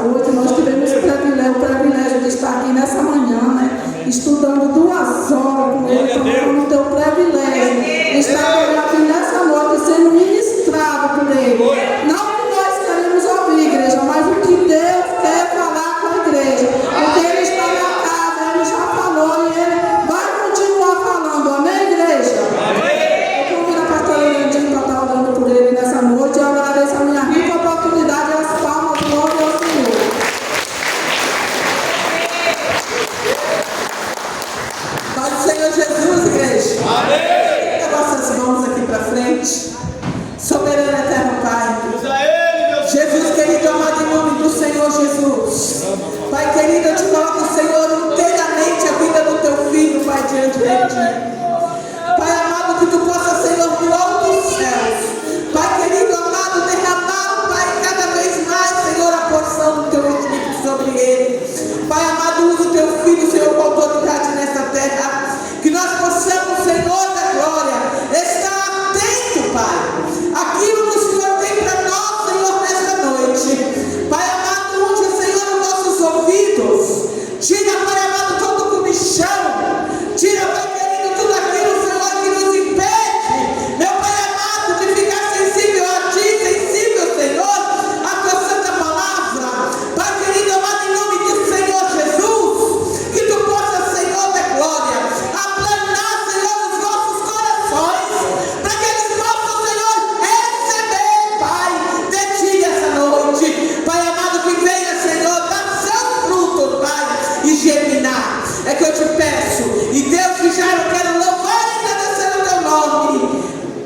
noite. Nós tivemos o privilégio de estar aqui nessa manhã, né? Estudando 2 horas com ele. Então, foi no teu privilégio de estar aqui nessa noite sendo ministrado por ele. Não que nós queremos ouvir, igreja, mas o que Deus quer falar com a igreja. Porque ele está na casa, ele já falou e ele vai continuar falando. Amém, igreja? Eu convido a pastora Leandinho para estar orando por ele nessa noite. Eu agradeço a minha rica oportunidade e as palmas do glória ao Senhor. Pai do Senhor Jesus, igreja. Amém. Então, nossas mãos aqui para frente. Soberano eterno Pai. Jesus querido, amado, em nome do Senhor Jesus. Pai querido, eu te coloco, Senhor, inteiramente a vida do teu filho, Pai, diante de ti. Pai amado, que tu possa, Senhor, do alto dos céus, Pai querido, amado, derramar, Pai, cada vez mais, Senhor, a porção do teu Espírito sobre ele. Pai amado, usa o teu filho, Senhor, com autoridade nesta terra. Que nós possamos, Senhor da glória, estar atento, Pai, aquilo que o Senhor tem para nós, Senhor, nesta noite. Pai amado, unge, Senhor, os nossos ouvidos. Tira, Pai amado, todo comichão. Tira, Pai querido, tudo aquilo, Senhor, que nos impede, meu Pai amado, de ficar sensível a Ti, sensível, Senhor, à Tua Santa Palavra. Pai querido, amado, em nome do Senhor Jesus, que Tu possas, Senhor da glória, aplanar, Senhor, os nossos corações, para que eles possam, Senhor, receber, Pai, de Ti essa noite. Pai amado, que venha, Senhor, dar seu fruto, Pai, e germinar. É que eu te peço, e Deus que já eu quero louvar e agradecer o teu nome.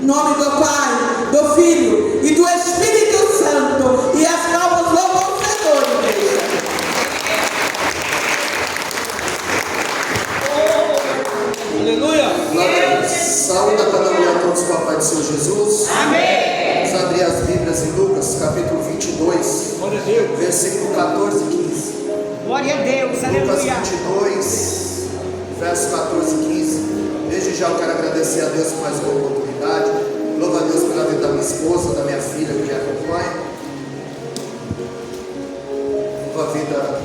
Em nome do Pai, do Filho e do Espírito Santo. E as palmas louvam o Senhor, igreja. Aleluia. Glória a Deus. Saúde a cada um a todos com a paz do Senhor Jesus. Amém. Vamos abrir as Bíblias em Lucas, capítulo 22, Glória a Deus. versículo 14 e 15. Glória a Deus, Lucas aleluia. 22, verso 14 e 15. Desde já eu quero agradecer a Deus por mais uma oportunidade. Louvo a Deus pela vida da minha esposa, da minha filha que me acompanha.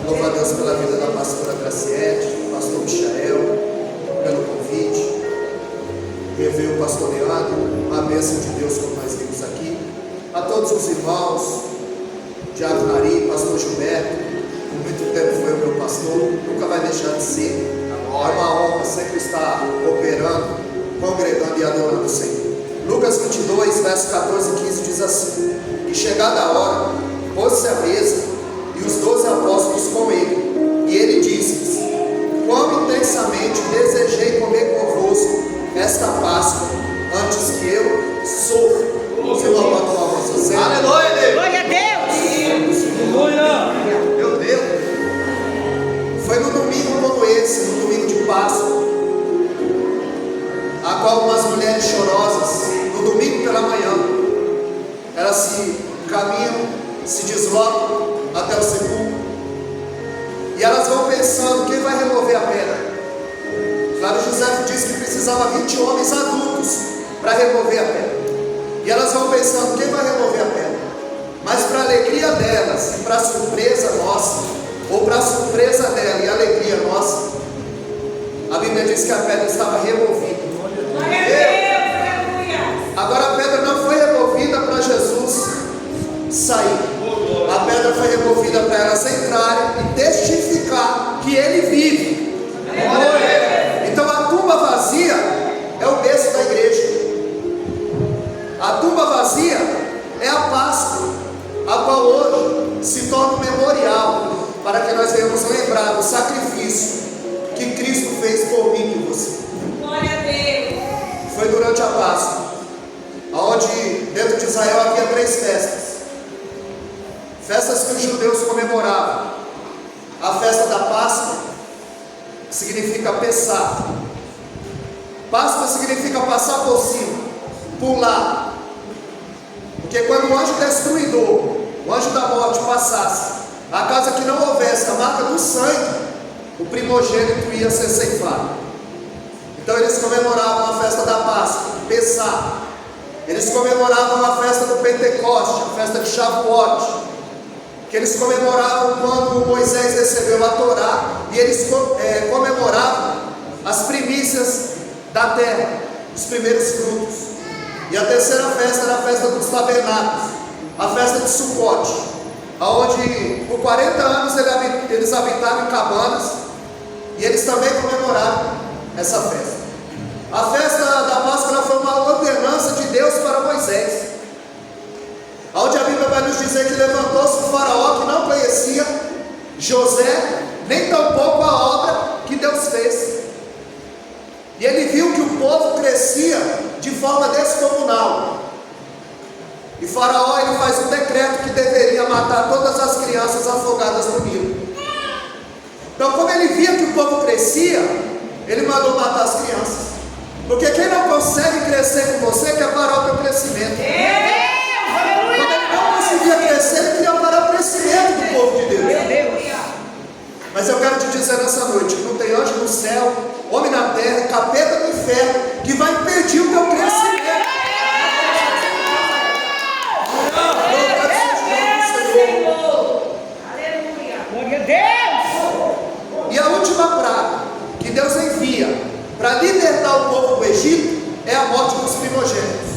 Louvo a Deus pela vida da pastora Graciete, do pastor Michael, pelo convite. Reveio o pastor Leandro, a bênção de Deus como nós vimos aqui. A todos os irmãos, Diácono Ari, pastor Gilberto, por muito tempo foi o meu pastor, nunca vai deixar de ser. É uma honra sempre estar operando, congregando e adorando o Senhor. Lucas 22, verso 14 e 15 diz assim: E chegada a hora, pôs-se à mesa, e os 12 apóstolos com ele. E ele disse-lhes: Quão intensamente desejei comer convosco esta Páscoa, antes que eu sofra. Você louva a vossa cena. Aleluia, Deus. Glória a Deus. Aleluia. Meu Deus, foi no domingo como esse, no domingo de Páscoa, a qual umas mulheres chorosas, no domingo pela manhã, elas se caminham, se deslocam até o sepulcro, e elas vão pensando: quem vai remover a pedra? Flávio José disse que precisava 20 homens adultos para remover a pedra, e elas vão pensando: quem vai remover a pedra? Mas para a alegria delas e para a surpresa nossa, ou para a surpresa dela e a alegria nossa, a Bíblia diz que a pedra estava removida. Agora a pedra não foi removida para Jesus sair, a pedra foi removida para elas entrarem e testificar que Ele vive. Então a tumba vazia é o berço da igreja. A tumba vazia é a Páscoa, a qual hoje se torna um memorial para que nós venhamos lembrar do sacrifício que Cristo fez por mim e por você. Glória a Deus. Foi durante a Páscoa, onde dentro de Israel havia 3 festas. Festas que os judeus comemoravam. A festa da Páscoa, que significa Pessá. Páscoa significa passar por cima, pular. Porque quando o anjo destruidor, o anjo da morte passasse, a casa que não houvesse a marca do sangue, o primogênito ia ser ceifado. Então eles comemoravam a festa da Páscoa, Pessá. Eles comemoravam a festa do Pentecoste, a festa de Shavuot. que eles comemoravam quando Moisés recebeu a Torá, e eles comemoravam as primícias da terra, os primeiros frutos. E a terceira festa era a festa dos tabernáculos, a festa de Sucote, onde por 40 anos eles habitaram em cabanas, e eles também comemoraram essa festa. A festa da Páscoa foi uma ordenança de Deus para Moisés, onde a Bíblia vai nos dizer que levantou-se o faraó que não conhecia José, nem tampouco a obra que Deus fez. E ele viu que o povo crescia de forma descomunal. E faraó ele faz um decreto que deveria matar todas as crianças afogadas no Nilo. Então, como ele via que o povo crescia, ele mandou matar as crianças. Porque quem não consegue crescer com você quer parar o teu crescimento. Quando ele não conseguia crescer, ele queria parar o crescimento do povo de Deus. Mas eu quero te dizer nessa noite que não tem anjo no céu, homem na terra, capeta no inferno, que vai impedir o teu crescimento. Glória a Deus. E a última praga que Deus envia para libertar o povo do Egito é a morte dos primogênitos.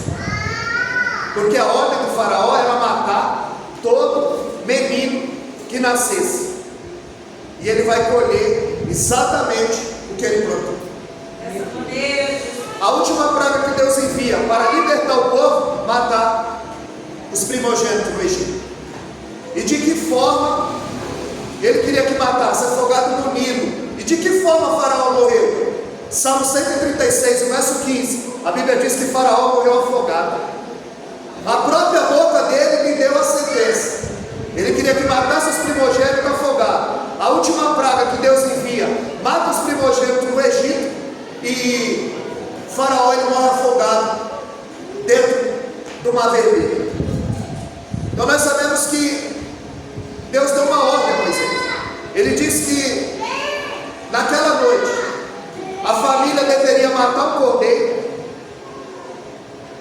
Porque a ordem do faraó era matar todo menino que nascesse. E ele vai colher exatamente o que ele plantou. A última praga que Deus envia para libertar o povo, matar os primogênitos do Egito. E de que forma ele queria que matasse? Afogado no Nilo. E de que forma Faraó morreu? Salmo 136, verso 15. A Bíblia diz que Faraó morreu afogado. A própria boca dele lhe deu a sentença. Ele queria que matasse os primogênitos afogados. A última praga que Deus envia, mata os primogênitos no Egito, e Faraó ele morre afogado dentro do mar vermelho. Então nós sabemos que Deus deu uma ordem a Moisés. Ele disse que naquela noite a família deveria matar um cordeiro,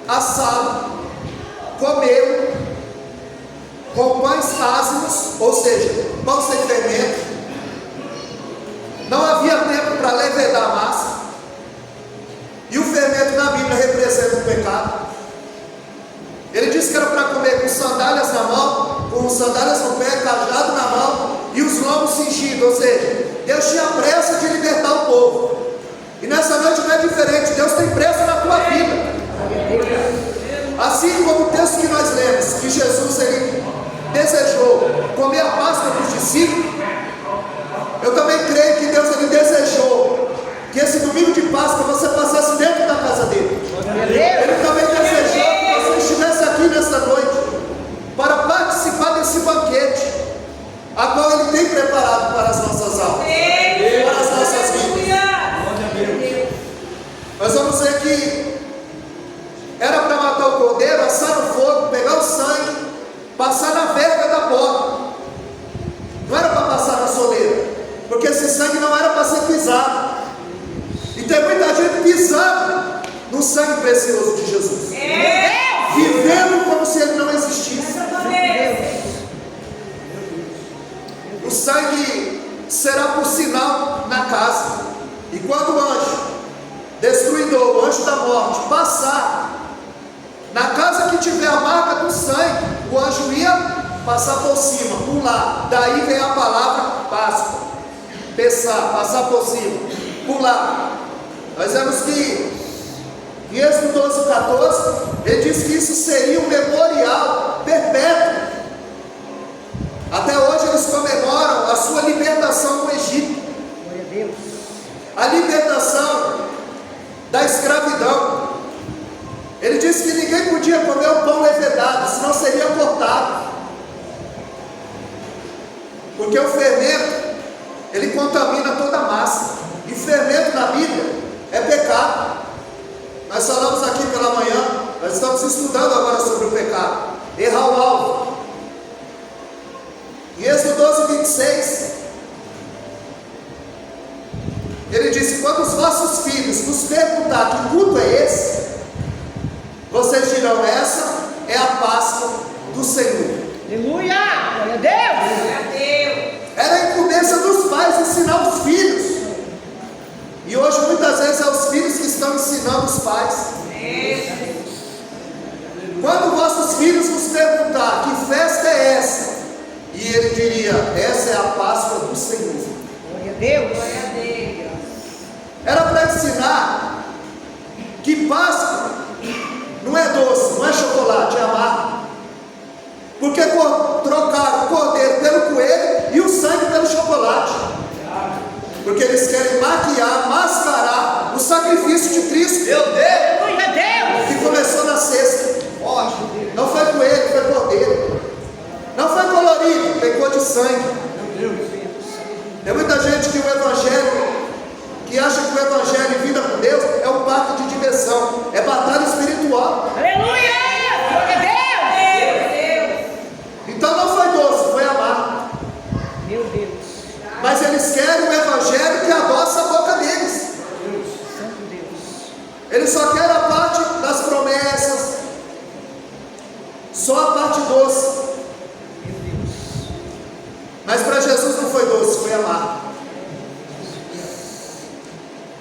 assá-lo, comê-lo com pães ázimos, ou seja, pão sem fermento. Não havia tempo para levedar a massa. E o fermento na Bíblia representa o pecado. Ele disse que era para comer com sandálias na mão, com sandálias no pé, cajado na mão e os lombos cingidos. Ou seja, Deus tinha pressa de libertar o povo. E nessa noite não é diferente. Deus tem pressa na tua vida. Assim como o texto que nós lemos, que Jesus ele desejou comer a Páscoa dos discípulos, eu também creio que Deus ele desejou que esse domingo de Páscoa você passasse dentro da casa dele. Ele também desejou que você estivesse aqui nessa noite para participar desse banquete, a qual ele tem preparado para as nossas almas, para as nossas vidas. Nós vamos ver que era para matar o cordeiro, assar no fogo, pegar o sangue, passar na verga da porta. Não era para passar na soleira, porque esse sangue não era para ser pisado. E tem muita gente pisando no sangue precioso de Jesus, vivendo como se ele não existisse. O sangue será por sinal na casa. E quando o anjo destruidor, o anjo da morte, passar na casa que tiver a marca do sangue, o anjo ia passar por cima, pular. Daí vem a palavra Páscoa. Passar por cima, pular. Nós vemos que em Êxodo 12:14, ele diz que isso seria um memorial perpétuo. Até hoje eles comemoram a sua libertação do Egito, a libertação da escravidão. Ele disse que ninguém podia comer o pão levedado, senão seria cortado, porque o fermento ele contamina toda a massa. E fermento na Bíblia é pecado. Nós falamos aqui pela manhã, nós estamos estudando agora sobre o pecado, errar o alvo. Em Êxodo 12:26, ele disse: quando os vossos filhos nos perguntar que culto é esse, vocês dirão: essa é a Páscoa do Senhor. Aleluia! Glória a Deus! ele diria: essa é a Páscoa do Senhor. Glória a Deus. Glória a Deus. Era para ensinar que Páscoa não é doce, não é chocolate, é amargo. Porque trocaram o cordeiro pelo coelho e o sangue pelo chocolate. Porque eles querem maquiar, mascarar o sacrifício de Cristo. Meu Deus. Glória a Deus. Que começou na sexta. Não foi coelho, foi cordeiro. Não foi colorido, tem cor de sangue. Tem muita gente que o Evangelho, que acha que o Evangelho e vida com Deus é um parque de diversão, é batalha espiritual. Aleluia. Glória a Deus. Então não foi doce, foi amargo. Meu Deus. Mas eles querem o Evangelho que adoça a boca deles. Santo Deus. Eles só querem a parte das promessas, só a parte doce. Mas para Jesus não foi doce, foi amargo.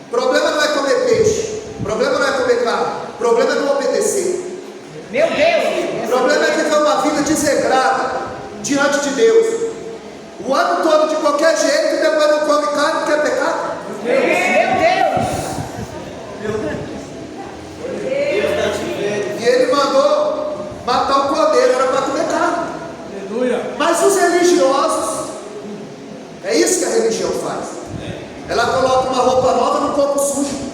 O problema não é comer peixe, o problema não é comer carne, o problema é não obedecer. Meu Deus. O problema é viver uma vida desregrada diante de Deus. O ano todo de qualquer jeito e depois não come carne porque é pecado. Meu Deus. E ele mandou matar o cordeiro, era para comer carne. Aleluia. Mas os religiosos, é isso que a religião faz. Ela coloca uma roupa nova no corpo sujo.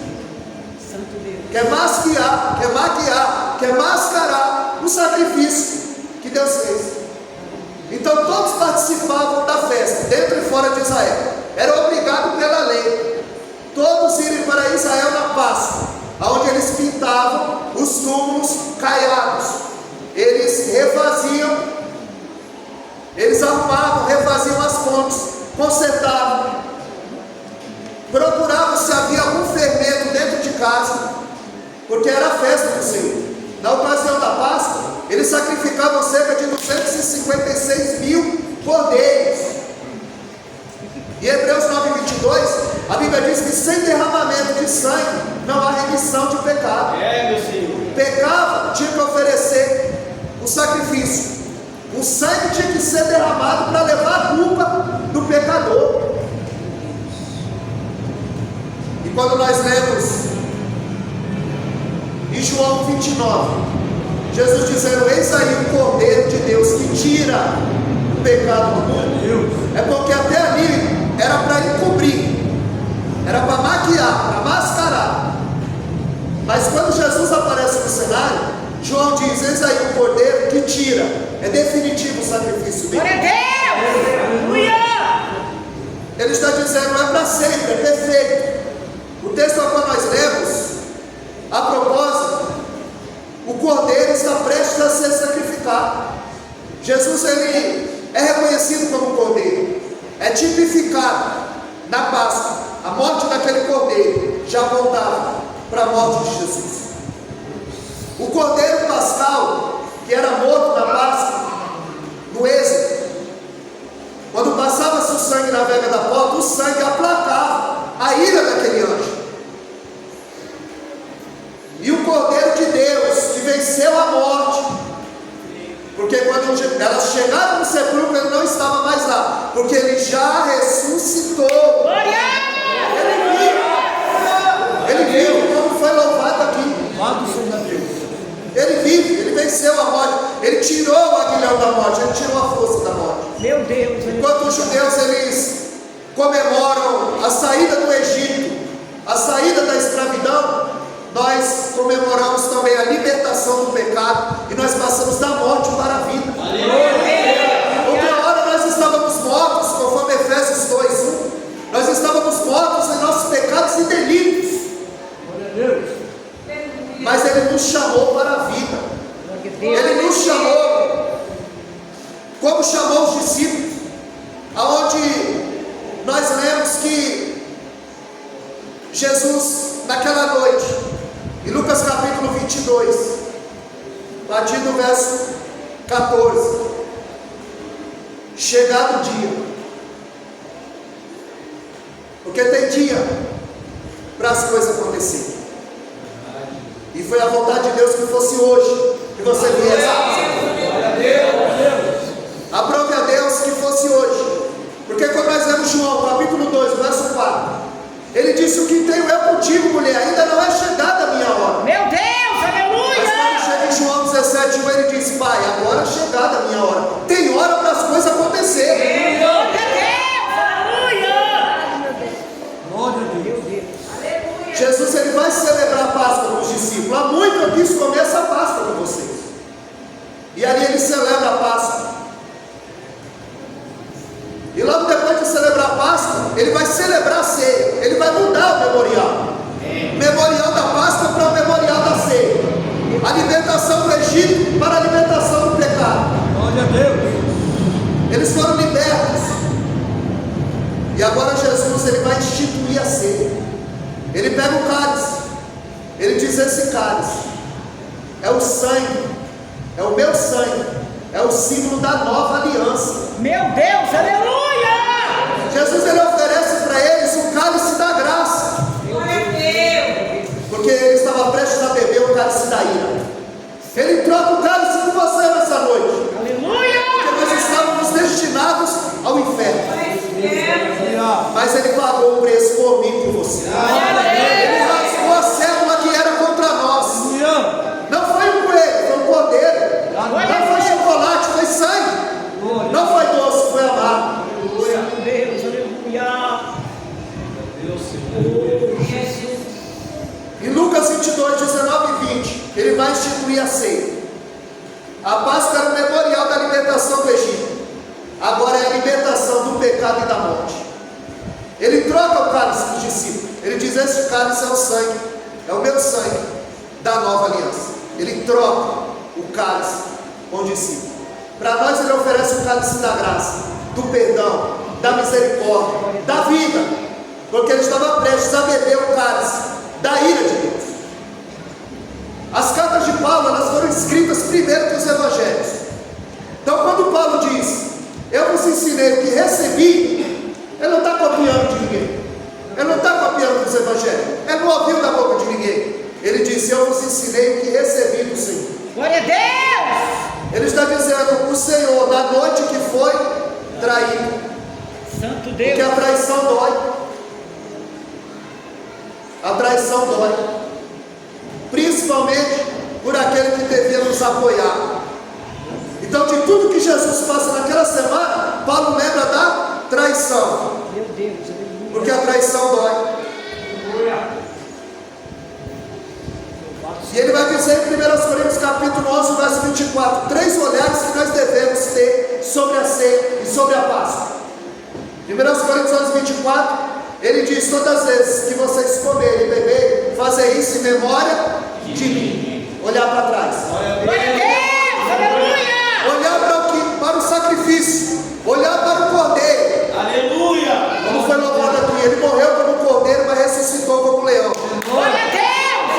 Santo Deus. Quer masquiar, quer maquiar, quer mascarar o sacrifício que Deus fez. Então todos participavam da festa, dentro e fora de Israel. Era obrigado pela lei. Todos irem para Israel na Páscoa, onde eles pintavam os túmulos caiados. Eles refaziam, eles arrumavam, refaziam as pontes, consertavam. Procuravam se havia algum fermento dentro de casa, porque era a festa do Senhor. Na ocasião da Páscoa, eles sacrificavam cerca de 256 mil cordeiros. Em Hebreus 9:22, a Bíblia diz que sem derramamento de sangue não há remissão de pecado. Meu Senhor. Pecava, tinha que oferecer o sacrifício. O sangue tinha que ser derramado para levar a culpa do pecador. E quando nós lemos em João 29, Jesus dizendo: eis aí o Cordeiro de Deus que tira o pecado do mundo. É porque até ali era para encobrir, era para maquiar, para mascarar. Mas quando Jesus aparece no cenário, João diz: eis aí o Cordeiro que tira. É definitivo o sacrifício dele. Glória a Deus. Aleluia. Ele está dizendo: não é para sempre, é perfeito. O texto ao qual nós lemos, a propósito, o Cordeiro está prestes a ser sacrificado. Jesus, ele é reconhecido como Cordeiro, é tipificado na Páscoa. A morte daquele Cordeiro já apontava para a morte de Jesus. O Cordeiro pascal, que era morto na Páscoa, no Êxodo, quando passava-se o sangue na vega da porta, o sangue aplacava a ira daquele anjo. E o Cordeiro de Deus, que venceu a morte, porque quando elas chegaram no sepulcro, ele não estava mais lá, porque ele já ressuscitou. Glória. Ele vive, como foi louvado aqui. Louvado seja Deus. Ele vive, ele venceu a morte, ele tirou o aguilhão da morte, ele tirou a força da morte. Meu Deus. Enquanto os judeus eles comemoram a saída do Egito, a saída da escravidão, nós comemoramos também a libertação do pecado e nós passamos da morte para a vida. Outra hora nós estávamos mortos, conforme Efésios 2:1, nós estávamos mortos em nossos pecados e delitos. Mas Ele nos chamou para a vida. Ele nos chamou, como chamou os discípulos, aonde nós lemos que Jesus, naquela noite, em Lucas capítulo 22, a partir do verso 14, chegado o dia, porque tem dia para as coisas acontecerem, e foi a vontade de Deus que fosse hoje, que você viesse. Aprove a Deus que fosse hoje. ele vai celebrar a ceia, ele vai mudar o memorial. O memorial da Páscoa para o memorial da ceia. A libertação do Egito para a libertação do pecado. Glória a Deus. Eles foram libertos. E agora Jesus, ele vai instituir a ceia. Ele pega o cálice. Ele diz: esse cálice é o sangue, é o meu sangue, é o símbolo da nova aliança. Meu Deus, aleluia! Jesus, ele oferece para eles o cálice da graça. Glória a Deus! Porque ele estava prestes a beber o cálice da ira. Ele troca o cálice com você nessa noite. Aleluia! Porque nós estávamos destinados ao inferno. Mas ele pagou o preço por mim e por você. Ele rasgou a célula que era contra nós. Não foi um coelho, foi um cordeiro. Não foi chocolate, foi sangue. Não foi doce, foi amargo. Meu Deus, aleluia! Jesus! Em Lucas 22, 19 e 20, ele vai instituir a ceia. A Páscoa era o memorial da libertação do Egito. Agora é a libertação do pecado e da morte. Ele troca o cálice dos discípulos. Ele diz: esse cálice é o sangue, é o meu sangue da nova aliança. Ele troca o cálice com o discípulo. Para nós ele oferece o cálice da graça, do perdão, da misericórdia, da vida. Porque ele estava prestes a beber o cálice da ira de Deus. As cartas de Paulo, elas foram escritas primeiro que os evangelhos. Então quando Paulo diz: eu vos ensinei o que recebi, ele não está copiando de ninguém. Ele não está copiando dos evangelhos. Ele não ouviu da boca de ninguém. Ele disse: eu vos ensinei o que recebi do Senhor. Glória a Deus! Ele está dizendo: o Senhor, na noite que foi traído, Santo porque Deus! a traição dói. A traição dói. Principalmente por aquele que devia nos apoiar. Então, de tudo que Jesus passa naquela semana, Paulo lembra da traição. Meu Deus, aleluia! Porque a traição dói. E ele vai dizer em 1 Coríntios capítulo 11, verso 24, 3 olhares que nós devemos ter sobre a ceia e sobre a Páscoa. 1 Coríntios 11, 24, ele diz: todas as vezes que vocês comerem e beberem, fazer isso em memória de mim. Olhar para trás. Glória a Deus! Aleluia! Olhar para o sacrifício. Olhar para o cordeiro. Aleluia! Como foi louvado aqui, ele morreu como cordeiro, mas ressuscitou como leão. Glória a Deus!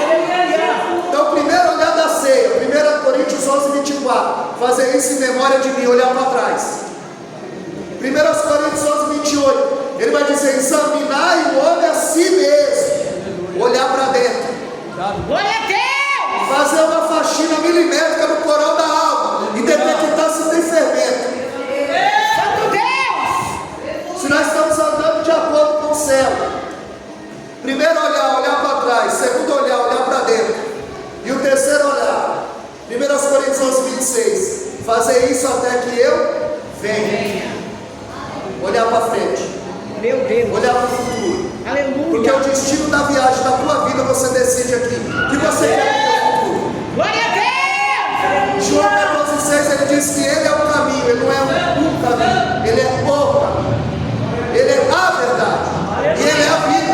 Aleluia! Então, primeiro olhar da ceia, 1 Coríntios 11, 24, fazer isso em memória de mim, olhar para trás. 1 Coríntios 11, 28, ele vai dizer: examinar o homem a si mesmo, olhar para dentro, Glória a Deus! fazer uma faxina milimétrica no porão da alma e detectar se tem fermento, Santo Deus! se nós estamos andando de acordo com o céu. Primeiro olhar para trás. Segundo olhar para dentro. E o terceiro olhar, 1 Coríntios 11, 26, fazer isso até que eu venha. Olhar para frente, Meu Deus! olhar para o futuro. Porque Aleluia! o destino da viagem da tua vida você decide aqui. O que você quer no teu futuro? Glória a Deus! João 14, 6, ele diz que ele é o caminho. Ele não é um caminho, ele é o caminho. Ele é a verdade. E ele é a vida.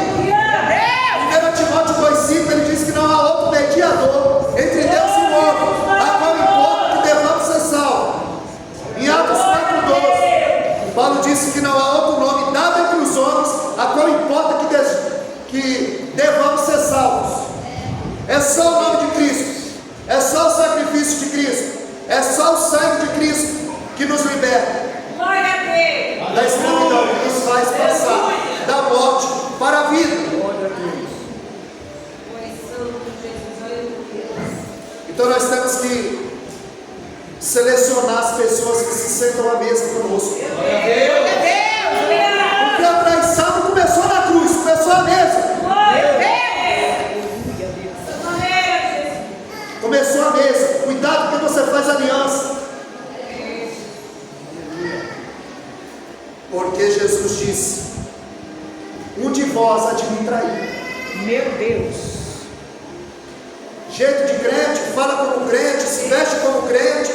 1 Timóteo 2,5, ele diz que não há outro mediador entre Deus e o homem, a qual importa que devamos ser salvos. Em Atos 4,12, Paulo disse que não há outro nome dado entre os homens, a qual importa que devamos ser salvos. É só o nome de Cristo, é só o sacrifício de Cristo, é só o sangue de Cristo que nos liberta da escravidão, que nos faz passar da morte para a vida. Então nós temos que selecionar as pessoas que se sentam à mesa conosco. Glória a Deus! Porque a traição não começou na cruz, começou à mesa. Começou a mesa. Cuidado porque você faz aliança. Porque Jesus disse: um de vós há de me trair. Meu Deus! Jeito de crente, fala como crente, se veste como crente.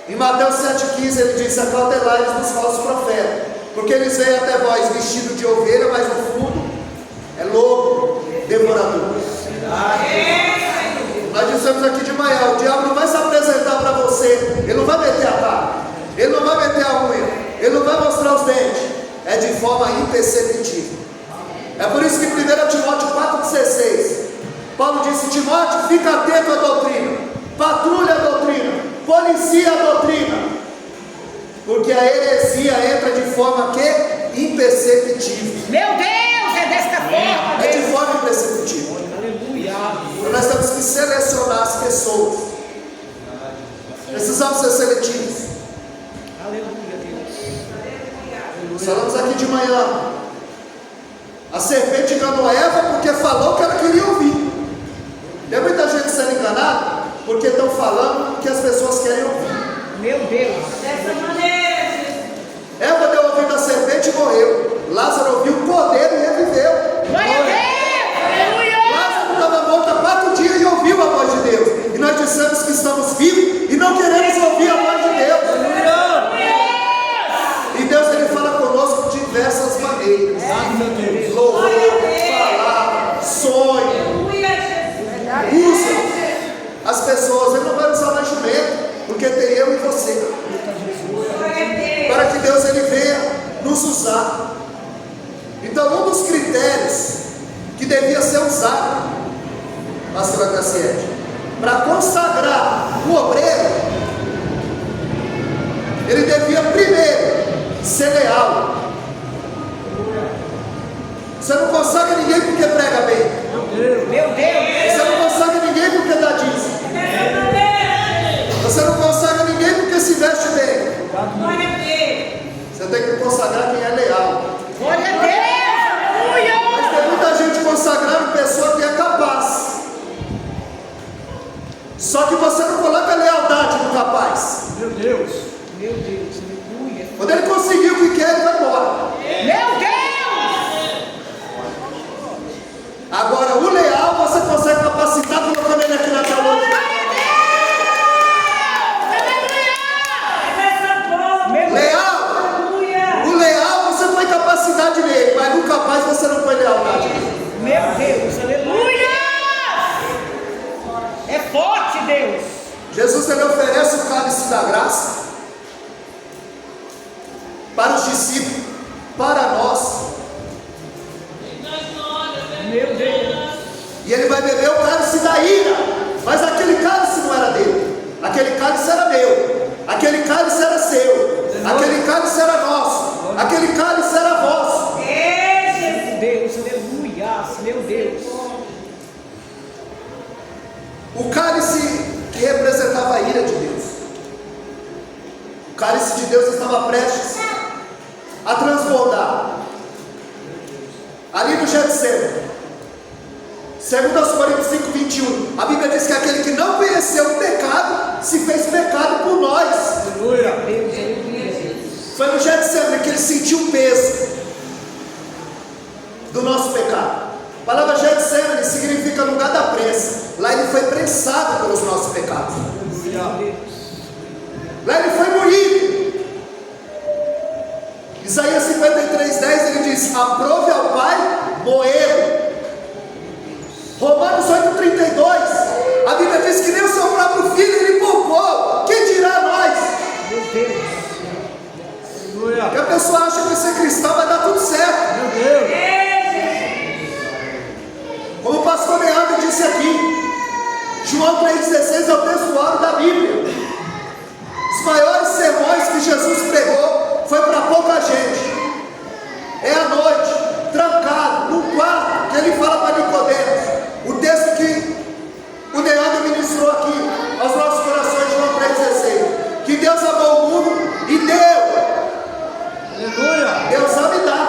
Em Mateus 7,15 ele diz: acautelai-vos dos falsos profetas, Porque eles vêm até vós vestido de ovelha, mas no fundo é lobo, devorador. Nós dissemos aqui de manhã, o diabo não vai se apresentar para você, ele não vai meter a cara, ele não vai meter a unha, ele não vai mostrar os dentes, é de forma imperceptível. É por isso que em 1 Timóteo 4,16, Paulo disse: Timóteo, fica atento à doutrina, patrulha a doutrina, policia a doutrina, porque a heresia entra de forma que imperceptível. Meu Deus, é desta forma. É de forma imperceptível. Aleluia. Então nós temos que selecionar as pessoas. Precisamos ser seletivos. Aleluia, Deus. Falamos aqui de manhã. A serpente enganou Eva porque falou o que ela queria ouvir. Tem muita gente sendo enganada porque estão falando o que as pessoas querem ouvir. Meu Deus. Dessa maneira, Eva deu ouvido à serpente e morreu. Lázaro ouviu o poder e reviveu. Glória a Deus. Aleluia. Lázaro estava morto há 4 dias e ouviu a voz de Deus. E nós dissemos que estamos vivos e não queremos ouvir a voz de Deus. E Deus, ele fala conosco de diversas maneiras. Louvor, palavra, sonho. Usa as pessoas. Ele não vai usar mais jumento, porque tem eu e você. Para que Deus, ele venha nos usar. Então, um dos critérios que devia ser usado, pastora Cassiete, para consagrar o obreiro, ele devia primeiro ser leal. Você não consagra ninguém porque prega bem. Meu Deus. Você não consagra ninguém porque dá dízimo. Você não consagra ninguém porque se veste bem. Você tem que consagrar quem é leal. Glória a Deus. Aleluia. Mas tem muita gente consagrando pessoa que é capaz. Só que você não coloca lealdade no capaz. Meu Deus. Meu Deus. Aleluia. Quando ele conseguiu o que quer, ele vai embora. Meu Deus. Agora, o leal você consegue capacitar colocando ele aqui na teologia. Leal. O leal você põe capacidade nele, mas no capaz você não põe lealdade nele. Meu Deus, aleluia! É forte, Deus! Jesus, ele oferece o cálice da graça para os discípulos, para nós. Meu Deus! E ele vai beber o cálice da ira, mas aquele cálice não era dele, aquele cálice era meu, aquele cálice era seu, aquele cálice era nosso, aquele cálice era vosso. Meu Deus, aleluia! Meu Deus! O cálice que representava a ira de Deus, o cálice de Deus estava prestes a transbordar ali no Getsemane. Segundo aos Coríntios 5:21, a Bíblia diz que aquele que não conheceu o pecado se fez pecado por nós. Aleluia. Foi no Getsemane que ele sentiu o peso do nosso pecado. A palavra Getsemane significa lugar da prensa. Lá ele foi prensado pelos nossos pecados. Lá ele foi moído. Isaías 53:10 ele diz: aprove ao Pai moê-lo. Romanos 8:32, a Bíblia diz que nem o seu próprio filho ele poupou. Quem dirá nós? Meu Deus! Aleluia. Que a pessoa acha que ser cristão vai dar tudo certo. Meu Deus. Como o pastor Leandro disse aqui, João 3,16 é o texto áureo da Bíblia. Os maiores sermões que Jesus pregou foi para pouca gente. É à noite, trancado, num quarto, que ele fala para Nicodemos. O texto que o Leandro ministrou aqui aos nossos corações, João 3,16. Que Deus amou o mundo e deu. Aleluia. Deus ama e dá.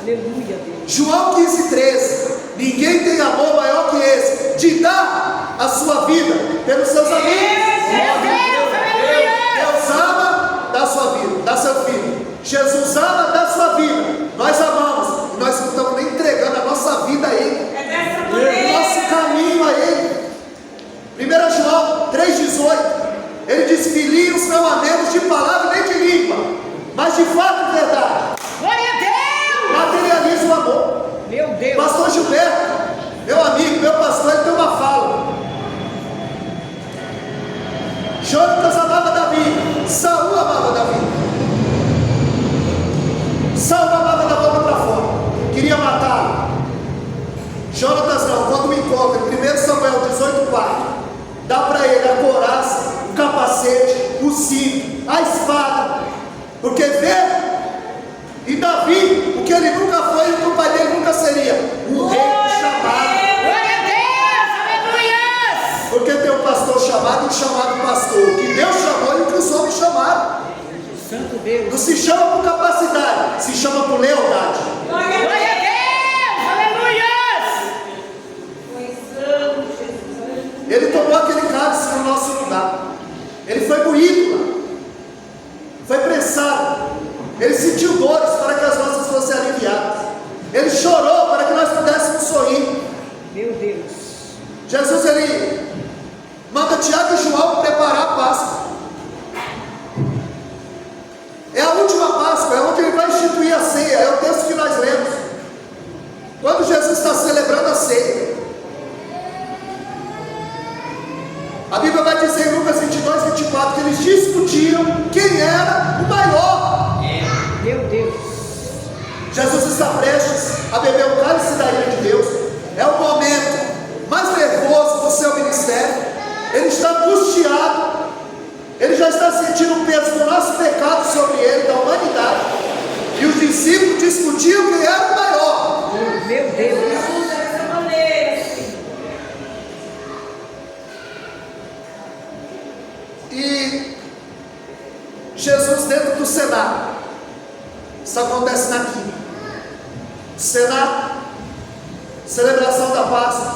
Aleluia, Deus! João 15,13. Ninguém tem amor maior que esse, de dar a sua vida pelos seus amigos. Meu Deus! Aleluia! Deus ama, dá a sua vida, dá seu filho. Jesus ama, dá a sua vida. Nós amamos, e nós não estamos nem entregando a nossa vida a Ele, o nosso caminho a Ele. 1 João 3,18. Ele diz: filhinhos, não amemos de palavra nem de língua, mas de fato e verdade. Gilberto, meu amigo, meu pastor, ele tem uma fala. Jonatas amava Davi, Saul amava Davi. Saul amava da boca para fora, queria matá-lo. Jonatas não, quando me encontra, em 1 Samuel 18:4, dá para ele a couraça, o capacete, o cinto, a espada, porque vê em Davi o que ele nunca foi e o que o pai dele nunca seria, um rei chamado. Glória a Deus, aleluia. Porque tem um pastor chamado e um chamado pastor, o que Deus chamou e o que os homens chamaram. Santo Deus. Não se chama por capacidade, se chama por lealdade. Glória a Deus, aleluia. Ele tomou aquele cálice no nosso lugar. Ele foi moído lá. Foi prensado. Ele sentiu dores para que as nossas fossem aliviadas. Ele chorou para que nós pudéssemos sorrir. Meu Deus. Jesus, ele manda Tiago e João preparar a Páscoa. É a última Páscoa, é onde ele vai instituir a ceia. É o texto que nós lemos. Quando Jesus está celebrando a ceia, a Bíblia vai dizer em Lucas 22:24 que eles discutiam quem era o maior. Meu Deus. Jesus está prestes a beber o cálice da ira de Deus. É o momento mais nervoso do seu ministério. Ele está angustiado. Ele já está sentindo o peso do nosso pecado sobre ele, da humanidade. E os discípulos discutiam quem era o maior. Meu Deus. Jesus dessa maneira. E Jesus dentro do Senado. Isso acontece na quinta. Senado, celebração da Páscoa,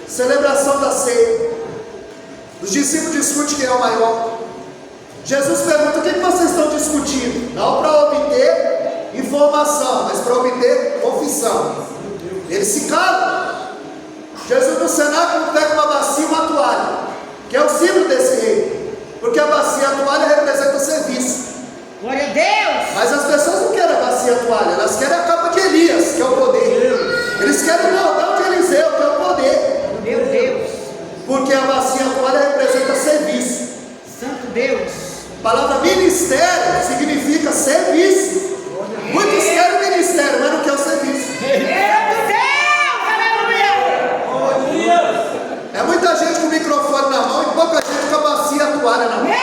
celebração da ceia. Os discípulos discutem quem é o maior. Jesus pergunta: o que vocês estão discutindo? Não para obter informação, mas para obter confissão. Eles se calam. Jesus no cenáculo pega uma bacia e uma toalha, que é o símbolo desse rei, porque a bacia e a toalha representam o serviço. Glória a Deus. Mas as pessoas não querem a bacia e a toalha, elas querem a capa de Elias, que é o poder. Eles querem o bordão de Eliseu, que é o poder. Meu Deus. Porque a bacia e a toalha representa serviço. Santo Deus. A palavra ministério significa serviço. Muitos querem ministério, mas não querem o serviço. Santo Deus, aleluia. É muita gente com o microfone na mão e pouca gente com a bacia e a toalha na mão. É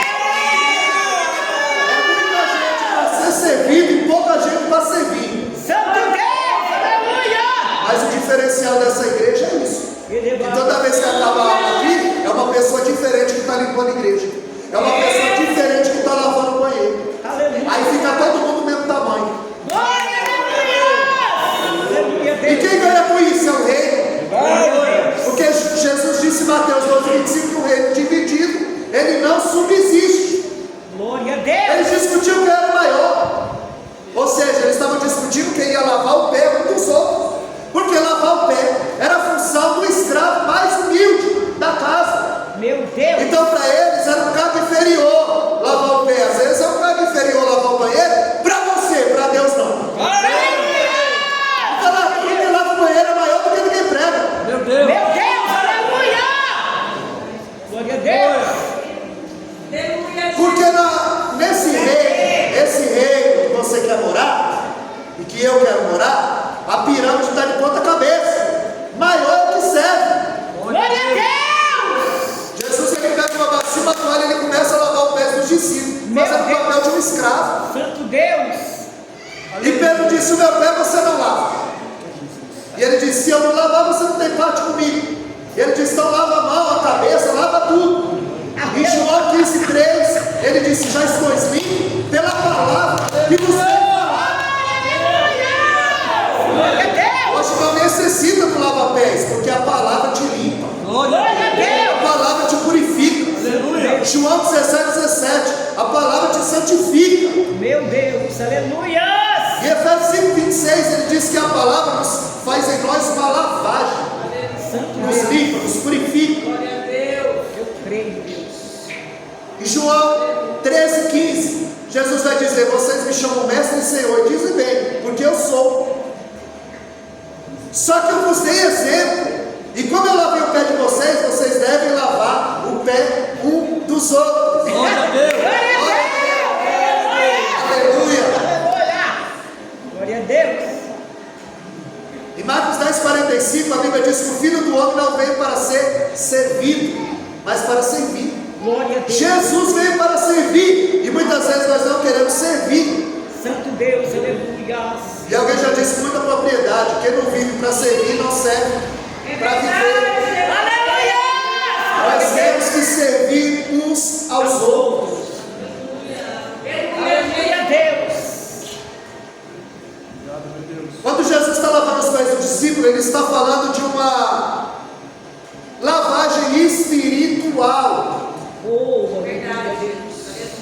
muita gente para ser servido e pouca gente para servir. Santo Deus, aleluia. Mas o diferencial dessa igreja é isso. E toda vez que acaba a aula aqui, é uma pessoa diferente que está limpando a igreja. É uma pessoa diferente que está lavando o banheiro. Aleluia. Aí fica todo mundo do mesmo tamanho. Glória, aleluia. Aleluia, E Deus. quem ganha com isso é o reino. Glória. Porque Jesus disse em Mateus 12:25 que o reino dividido, ele não subsiste. Glória a Deus. Eles discutiam quem era o maior. Ou seja, eles estavam discutindo quem ia lavar o pé um dos outros. Porque lavar o pé era a função do escravo mais humilde da casa. Meu Deus. Então para eles era um cargo inferior lavar o pé. Às vezes é um cargo inferior lavar o banheiro. Para você, para Deus não. Então quem lava o banheiro é maior do que ninguém prega. Meu Meu Deus. Deus, aleluia. Glória a Deus. Aleluia. Porque nesse reino, esse reino que você quer morar, e que eu quero morar, a pirâmide está de ponta cabeça. Maior é o que serve. Glória a Deus. Jesus, ele pega uma bacia, uma toalha, ele começa a lavar o pé dos discípulos, Meu fazendo o Deus. papel de um escravo. Santo Deus. E Pedro disse: o meu pé você não lava. E ele disse: se eu não lavar, você não tem parte comigo. E ele disse: então lava a mão, a cabeça, lava tudo. Em João 15:3, ele disse: já estou limpo pela palavra que você falar. Glória a Deus. Hoje não necessita do lava-pés, porque a palavra te limpa, Glória a Deus. a palavra te purifica. Aleluia. João 17:17, a palavra te santifica. Meu Deus, aleluia. E Efésios 5:26, ele diz que a palavra nos faz em nós uma lavagem, Santo nos Deus. limpa, nos purifica. Glória a Deus. Eu creio, Deus. Em João 13:15, Jesus vai dizer: vocês me chamam mestre e senhor, e dizem bem, porque eu sou. Só que eu vos dei exemplo, e como eu lavei o pé de vocês, vocês devem lavar o pé um dos outros. Glória a Deus. Aleluia. Glória a Deus. Em Marcos 10:45, a Bíblia diz que o Filho do Homem não veio para ser servido, mas para servir. Glória a Deus. Jesus veio para servir, e muitas vezes nós não queremos servir. Santo Deus, aleluia. E alguém já disse com muita propriedade: quem não vive para servir não serve para viver. Nós temos que servir uns aos outros. Aleluia a Deus. Quando Jesus está lavando os pés do discípulo, ele está falando de uma lavagem espiritual. Oh, glória a Deus.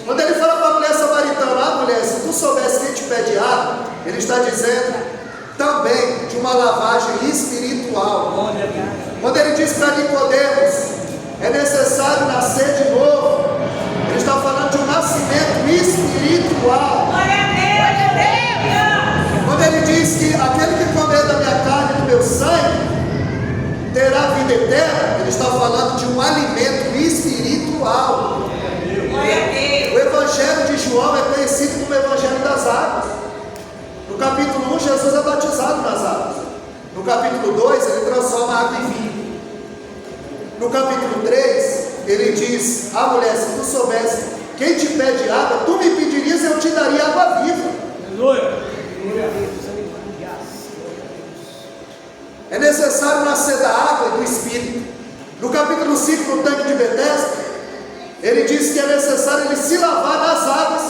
Quando ele fala para a mulher samaritana: mulher, se tu soubesse quem te pede água, ele está dizendo também de uma lavagem espiritual. Glória a Deus. Quando ele diz para Nicodemos: é necessário nascer de novo, ele está falando de um nascimento espiritual. Quando ele diz que aquele que comer da minha carne e do meu sangue terá vida eterna, ele está falando de um alimento espiritual. O Evangelho de João é conhecido como o Evangelho das águas. No capítulo 1, Jesus é batizado nas águas. No capítulo 2, ele transforma a água em vinho. No capítulo 3, ele diz: mulher, se tu soubesse quem te pede água, tu me pedirias e eu te daria água viva. Aleluia. É necessário nascer da água e do Espírito. No capítulo 5, no tanque de Betesda, ele diz que é necessário ele se lavar nas águas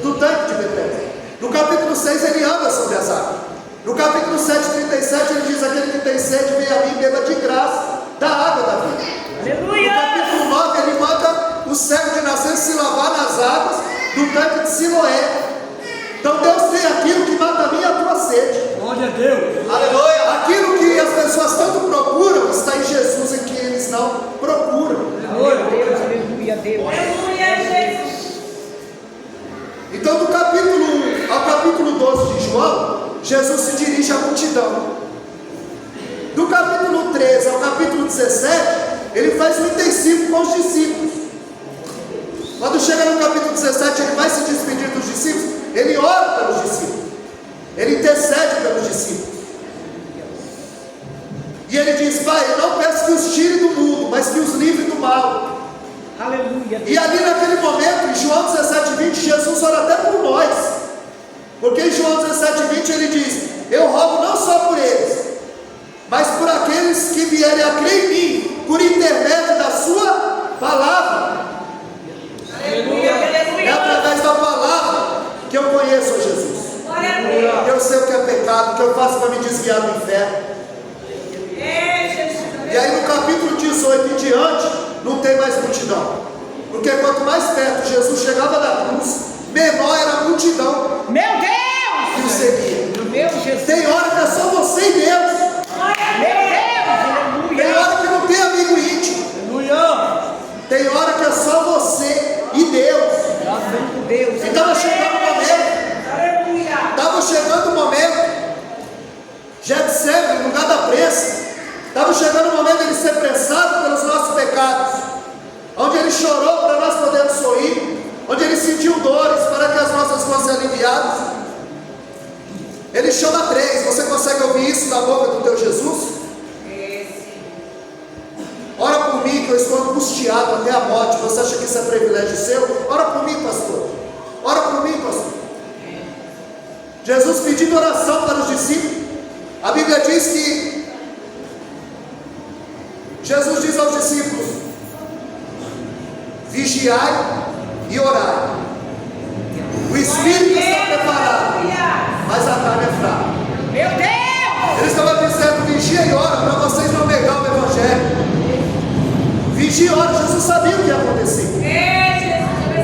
do tanque de Betesda. No capítulo 6, ele anda sobre as águas. No capítulo 7:37, ele diz: aquele que tem sede, vem a mim, beba de graça da água da vida. Aleluia. No capítulo 9, ele manda o cego de nascer se lavar nas águas do tanque de Siloé. Então Deus tem aquilo que mata a minha e a tua sede. Glória a Deus. Aleluia. Aquilo que as pessoas tanto procuram está em Jesus, em que eles não procuram. Glória a Deus. Aleluia a Deus. Então, do capítulo 1 ao capítulo 12 de João, Jesus se dirige à multidão. Do capítulo 13 ao capítulo 17, ele faz um intensivo com os discípulos. Quando chega no capítulo 17, ele vai se despedir dos discípulos, ele ora pelos discípulos, ele intercede pelos discípulos. E ele diz: Pai, eu não peço que os tire do mundo, mas que os livre do mal. Aleluia. E ali naquele momento, em João 17:20, Jesus ora até por nós. Porque em João 17:20 ele diz: eu rogo não só por eles, mas por aqueles que vierem a crer em mim, por intermédio da sua palavra. É através da palavra que eu conheço Jesus. Que eu sei o que é pecado, que eu faço para me desviar do inferno. E aí no capítulo 18 em diante, não tem mais multidão. Porque quanto mais perto Jesus chegava da cruz, menor era a multidão Meu Deus. que o seguia. Meu Jesus. Tem hora que é só você e Deus. Meu Deus. Tem Aleluia. hora que não tem amigo íntimo. Aleluia. Tem hora que é só você e Deus. Santo Deus. E estava chegando o momento. Estava chegando o momento. Getsemane, no lugar da prensa. Estava chegando o momento de ele ser prensado pelos nossos pecados. Onde ele chorou para nós podermos sorrir. Onde ele sentiu dores para que as nossas fossem aliviadas. Ele chama 3. Você consegue ouvir isso da boca do teu Jesus? Ora por mim que eu estou angustiado até a morte. Você acha que isso é privilégio seu? Ora por mim, pastor. Ora por mim, pastor. Jesus pedindo oração para os discípulos. A Bíblia diz que Jesus diz aos discípulos: vigiai e orai. O Espírito está preparado, mas a carne é fraca. Meu Deus. Ele estava dizendo: vigia e ora, para vocês não negar o Evangelho. Vigia e ora. Jesus sabia o que ia acontecer.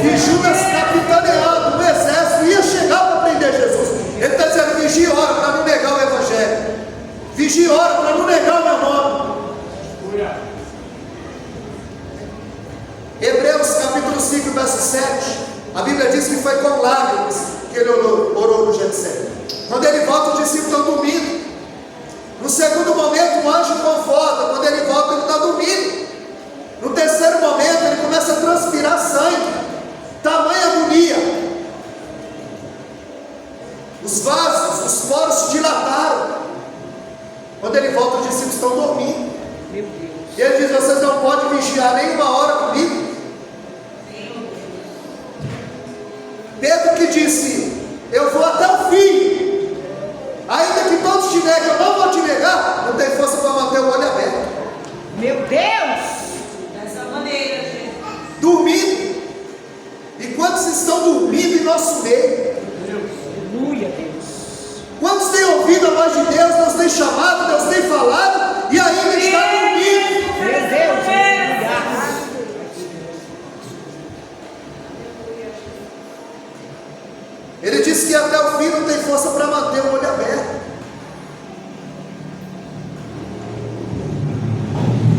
Que Judas, capitaneado no exército, ia chegar para prender Jesus. Ele está dizendo: vigia e ora para não negar o Evangelho. Vigia e ora para não negar o meu nome. Hebreus capítulo 5, verso 7. A Bíblia diz que foi com lágrimas que ele orou no Getsemane. Quando ele volta, os discípulos estão dormindo. No No segundo momento, o anjo conforta. Quando ele volta, ele está dormindo. No terceiro momento, ele começa a transpirar sangue. Tamanha agonia. Os vasos, os poros se dilataram. Quando ele volta, os discípulos estão dormindo. Meu Deus. E ele diz: vocês não podem vigiar nem uma hora comigo. Pedro que disse: eu vou até o fim, ainda que todos te neguem, eu não vou te negar. Não tem força para manter o olho aberto. Meu Deus. Dessa maneira, gente. Dormindo. E quantos estão dormindo em nosso meio? Aleluia, Deus. Quantos têm ouvido a voz de Deus, Deus tem chamado, Deus tem falado, e ainda está dormindo? Meu Deus, aleluia. Ele disse que até o fim não tem força para manter o olho aberto.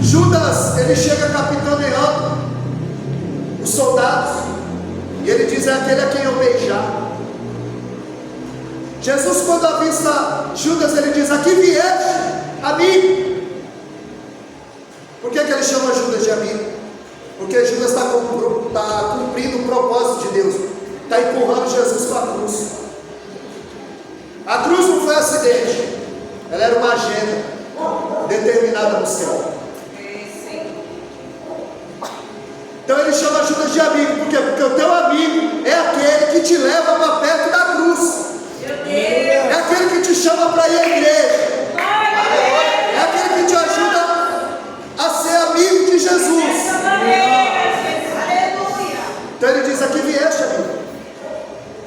Judas, ele chega capitaneando os soldados, e ele diz: é aquele a quem eu beijar. Jesus, quando avista Judas, ele diz: aqui vieste, amigo. Por que ele chama Judas de amigo? Porque Judas está cumprindo o propósito de Deus, está empurrando Jesus para a cruz. A cruz não foi acidente, ela era uma agenda determinada no céu. Então ele chama Judas de amigo. Por quê? Porque o teu amigo é aquele que te leva para perto da cruz. É aquele que te chama para ir à igreja. É aquele que te ajuda a ser amigo de Jesus. Então ele diz: aqui vieste, amigo.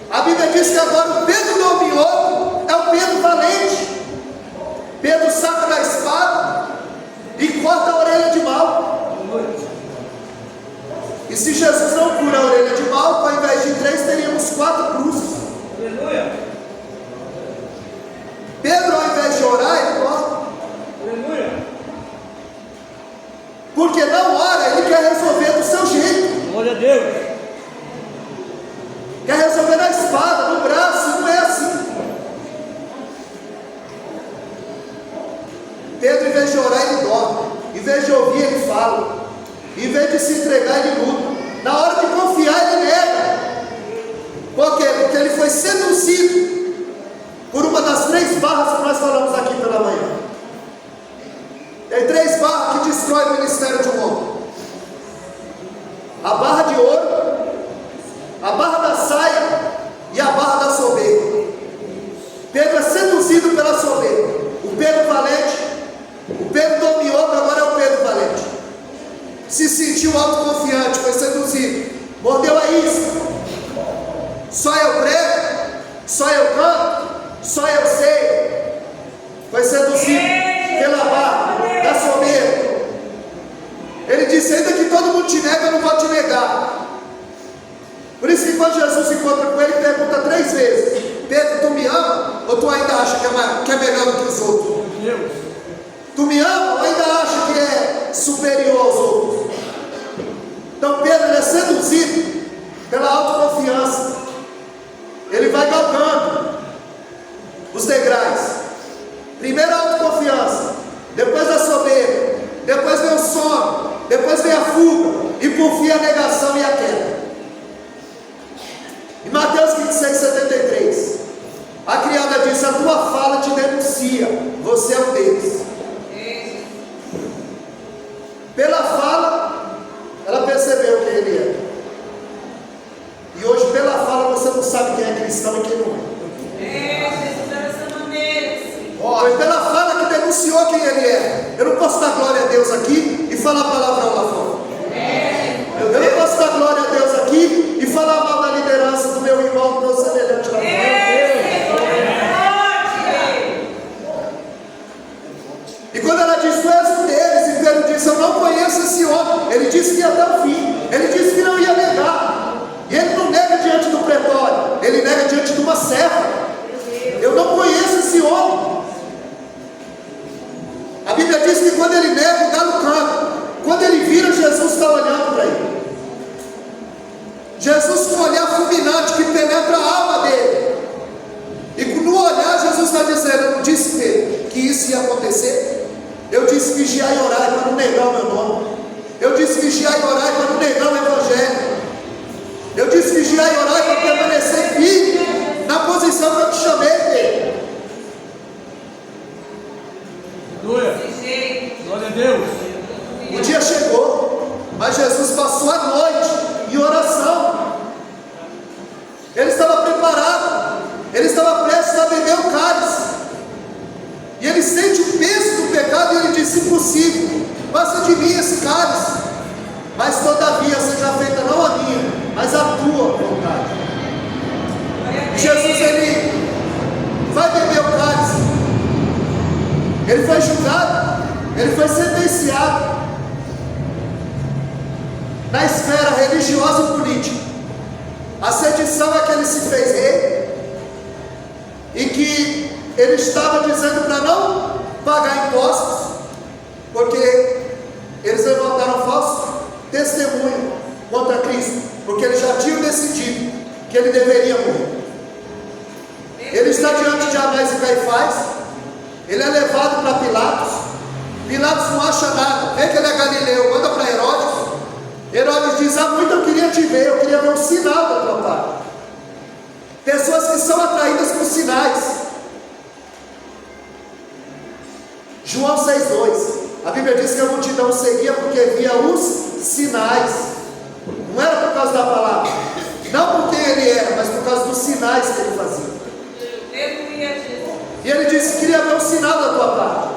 A Bíblia diz que agora o Pedro do outro é o Pedro valente. Pedro saca da espada e corta a orelha de mal. E se Jesus não cura a orelha de mal, ao invés de 3, teríamos 4 cruzes. Aleluia. Pedro, ao invés de orar, ele corta. Aleluia. Porque não ora, ele quer resolver do seu jeito. Glória a Deus. Quer resolver na espada, no braço, não é assim. Pedro, em vez de orar, ele dorme. Em vez de ouvir, ele fala. Em vez de se entregar, ele luta. Na hora de confiar, ele nega. Por quê? Porque ele foi seduzido por uma das 3 barras que nós falamos aqui pela manhã. Tem 3 barras que destroem o ministério de um homem: a barra de ouro, a barra da saia e a barra da soberba. Pedro é seduzido pela soberba. O Pedro valente, o Pedro dominou, agora é o Pedro valente. Se sentiu autoconfiante, foi seduzido, mordeu a isca. Só eu prego, só eu canto, só eu sei. Foi seduzido pela barra da soberba. Ele disse: ainda que todo mundo te nega, eu não vou te negar. Por isso que quando Jesus se encontra com ele, pergunta 3 vezes: Pedro, tu me ama? Ou tu ainda acha que é melhor do que os outros? Deus. Tu me ama ou ainda acha que é superior aos outros? Então Pedro, ele é seduzido pela autoconfiança. Ele vai galgando os degraus. Primeiro a autoconfiança, depois a soberba, depois vem o sono, depois vem a fuga, e por fim a negação e a queda. Em Mateus 26:73, a criada disse: a tua fala te denuncia, você é um deles. Pela fala, ela percebeu quem ele é. E hoje, pela fala, você não sabe quem é cristão e quem não é. Jesus era dessa maneira. Foi pela fala que denunciou quem ele é. Eu não posso dar glória a Deus aqui e falar palavrão lá fora. Eu não posso dar glória a Deus aqui e falar mal da liderança do meu irmão, do meu semelhante lá fora. E quando ela diz: tu és um deles, e Pedro disse: eu não conheço esse homem. Ele disse que ia até o fim. Ele disse que não ia negar. E ele não nega diante do pretório, ele nega diante de uma serva. Eu não conheço esse homem. A Bíblia diz que quando ele nega, o galo canta. Quando isso ia acontecer? Eu disse vigiar e orar para não negar o meu nome. Eu disse vigiar e orar para não negar o Evangelho. Eu disse vigiar e orar para permanecer firme na posição que eu te chamei, Pedro. Aleluia. Glória a Deus. O dia chegou, mas Jesus passou a noite em oração. Ele estava preparado, ele estava prestes a beber o cálice. E ele sente o peso do pecado e ele disse: impossível, passa de mim esse cálice, mas todavia seja feita não a minha, mas a tua vontade. Jesus, ele vai beber o cálice. Ele foi julgado, ele foi sentenciado na esfera religiosa e política. A sedição é que ele se fez rei e que ele estava dizendo para não pagar impostos, porque eles levantaram falso testemunho contra Cristo, porque eles já tinham decidido que ele deveria morrer. Ele está diante de Anás e Caifás, ele é levado para Pilatos. Pilatos não acha nada, vê que ele é galileu, manda para Herodes. Herodes diz: há muito eu queria te ver, eu queria ver um sinal da tua parte. Pessoas que são atraídas por sinais. João 6,2, a Bíblia diz que a multidão seguia porque via os sinais. Não era por causa da palavra, não porque ele era, mas por causa dos sinais que ele fazia. E ele disse: queria ver um sinal da tua parte.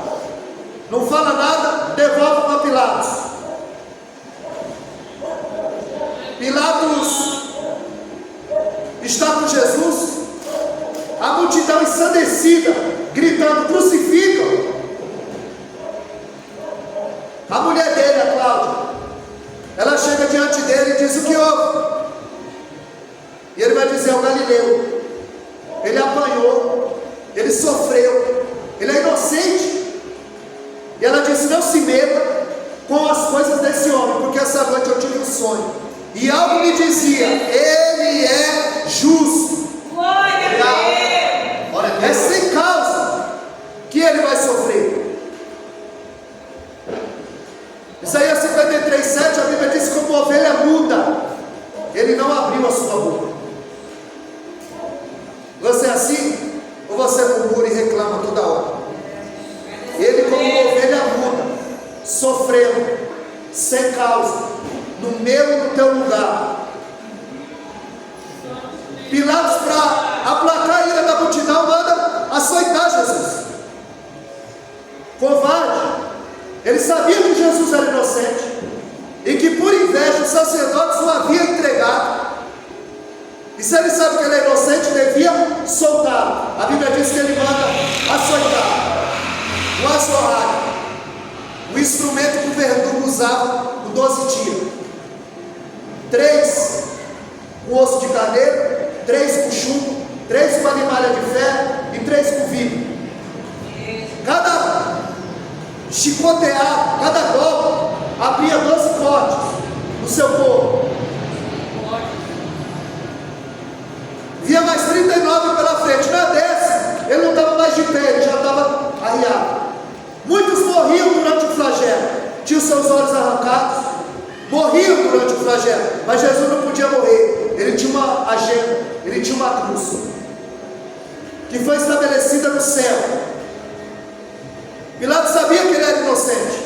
Não fala nada, devolve para Pilatos. Pilatos está com Jesus, a multidão ensandecida, gritando: crucificam. A mulher dele, a Cláudia, ela chega diante dele e diz: o que houve? E ele vai dizer: é o Galileu, ele apanhou, ele sofreu, ele é inocente. E ela disse: não se meta com as coisas desse homem, porque essa noite eu tive um sonho, e algo me dizia: ele é justo. É sem causa que ele vai sofrer. Isaías 53:7, a Bíblia diz: como ovelha muda, ele não abriu a sua boca. Você é assim? Ou você murmura e reclama toda hora? Ele, como uma ovelha muda, sofrendo, sem causa, no meu e no teu lugar. Pilatos, para aplacar a ira da multidão, manda açoitar Jesus. Covarde. Ele sabia que Jesus era inocente e que por inveja os sacerdotes o haviam entregado. E se ele sabe que ele é inocente, devia soltar. A Bíblia diz que ele manda açoitar. O azorrague, o instrumento que o verdugo usava com 12 tiros. 3 com osso de carneiro, 3 com chumbo, 3 com animalha de ferro e 3 com vidro. Cada chicoteado, cada golpe abria 12 cortes no seu corpo. Via mais 39 pela frente. Na décima, ele não estava mais de pé, ele já estava arriado. Muitos morriam durante o flagelo, tinham seus olhos arrancados, morriam durante o flagelo, mas Jesus não podia morrer. Ele tinha uma agenda, ele tinha uma cruz que foi estabelecida no céu. Pilatos sabia que ele era inocente,